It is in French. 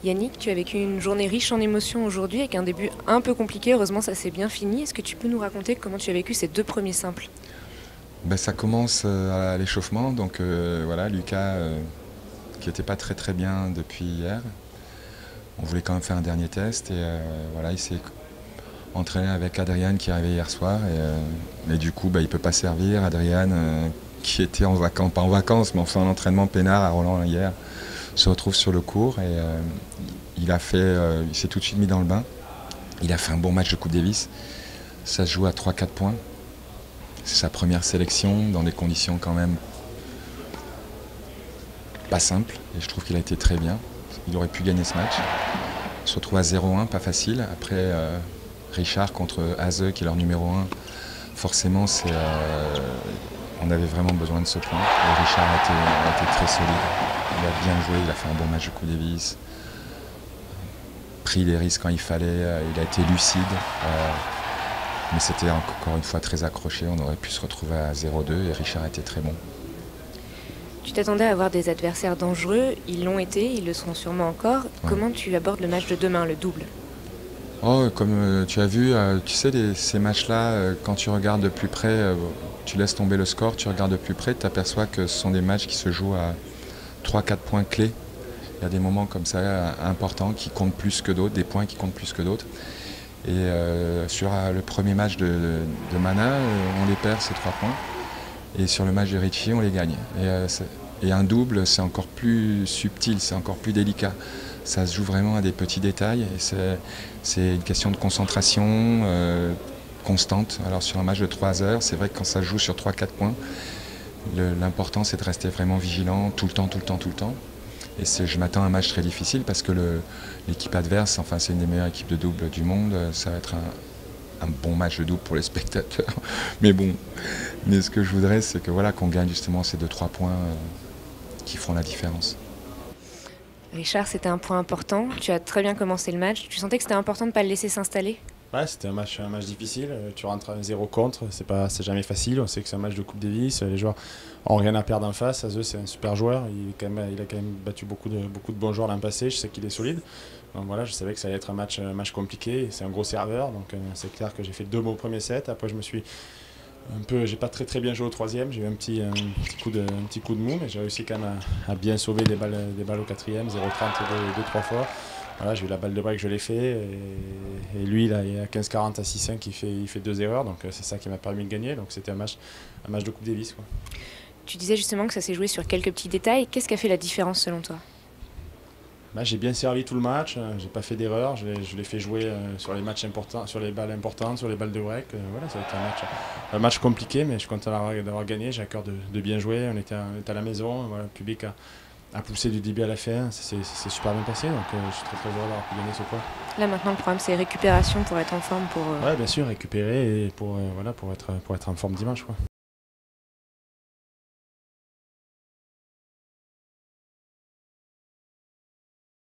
Yannick, tu as vécu une journée riche en émotions aujourd'hui avec un début un peu compliqué. Heureusement, ça s'est bien fini. Est-ce que tu peux nous raconter comment tu as vécu ces deux premiers simples? Ben, ça commence à l'échauffement, donc voilà, Lucas qui n'était pas très très bien depuis hier. On voulait quand même faire un dernier test et voilà, il s'est entraîné avec Adrian qui est arrivé hier soir et du coup il ne peut pas servir. Adrian qui était en vacances, pas en vacances mais enfin en entraînement peinard à Roland hier, se retrouve sur le court et il s'est tout de suite mis dans le bain. Il a fait un bon match de Coupe Davis. Ça se joue à 3-4 points. C'est sa première sélection dans des conditions quand même pas simples. Et je trouve qu'il a été très bien. Il aurait pu gagner ce match. Il se retrouve à 0-1, pas facile. Après, Richard contre Haze, qui est leur numéro 1. Forcément, on avait vraiment besoin de ce point. Et Richard a été très solide. Il a bien joué, il a fait un bon match de Coupe Davis. Pris les risques quand il fallait. Il a été lucide. Mais c'était encore une fois très accroché, on aurait pu se retrouver à 0-2 et Richard était très bon. Tu t'attendais à avoir des adversaires dangereux, ils l'ont été, ils le seront sûrement encore. Ouais. Comment tu abordes le match de demain, le double? Comme tu as vu, tu sais, ces matchs-là, quand tu regardes de plus près, tu laisses tomber le score, tu regardes de plus près, tu t'aperçois que ce sont des matchs qui se jouent à 3-4 points clés. Il y a des moments comme ça importants qui comptent plus que d'autres, des points qui comptent plus que d'autres. Et sur le premier match de Mana, on les perd ces 3 points. Et sur le match de Ricci, on les gagne. Et un double, c'est encore plus subtil, c'est encore plus délicat. Ça se joue vraiment à des petits détails. Et c'est une question de concentration constante. Alors sur un match de 3 heures, c'est vrai que quand ça se joue sur 3-4 points, l'important c'est de rester vraiment vigilant tout le temps, tout le temps, tout le temps. Et je m'attends à un match très difficile parce que l'équipe adverse, enfin c'est une des meilleures équipes de double du monde, ça va être un bon match de double pour les spectateurs. Mais bon, ce que je voudrais c'est que voilà, qu'on gagne justement ces 2-3 points qui feront la différence. Richard, c'était un point important. Tu as très bien commencé le match. Tu sentais que c'était important de ne pas le laisser s'installer? Ouais, c'était un match difficile. Tu rentres à 0 contre, c'est jamais facile. On sait que c'est un match de Coupe Davis. Les joueurs n'ont rien à perdre en face. Azeu, c'est un super joueur. Il a quand même battu beaucoup de bons joueurs l'an passé. Je sais qu'il est solide. Donc voilà, je savais que ça allait être un match compliqué. C'est un gros serveur. Donc c'est clair que j'ai fait 2 beaux premiers sets. Après, j'ai pas très bien joué au troisième. J'ai eu un petit coup de mou, mais j'ai réussi quand même à bien sauver des balles au quatrième. 0-30 2-3 fois. Voilà, j'ai eu la balle de break, je l'ai fait. Et lui, il a 15-40 à 6-5, il fait 2 erreurs. Donc c'est ça qui m'a permis de gagner. Donc c'était un match de Coupe Davis, quoi. Tu disais justement que ça s'est joué sur quelques petits détails. Qu'est-ce qui a fait la différence selon toi? J'ai bien servi tout le match, j'ai pas fait d'erreur, je l'ai fait jouer sur les matchs importants, sur les balles importantes, sur les balles de break. Voilà, ça a été un match compliqué, mais je suis content d'avoir gagné. J'ai à cœur de bien jouer. On était à la maison, voilà, le public a poussé du début à la fin. C'est super bien passé, donc je suis très très heureux d'avoir pu gagner ce point. Là maintenant, le problème c'est récupération pour être en forme pour. Ouais, bien sûr, récupérer et pour être en forme dimanche, quoi.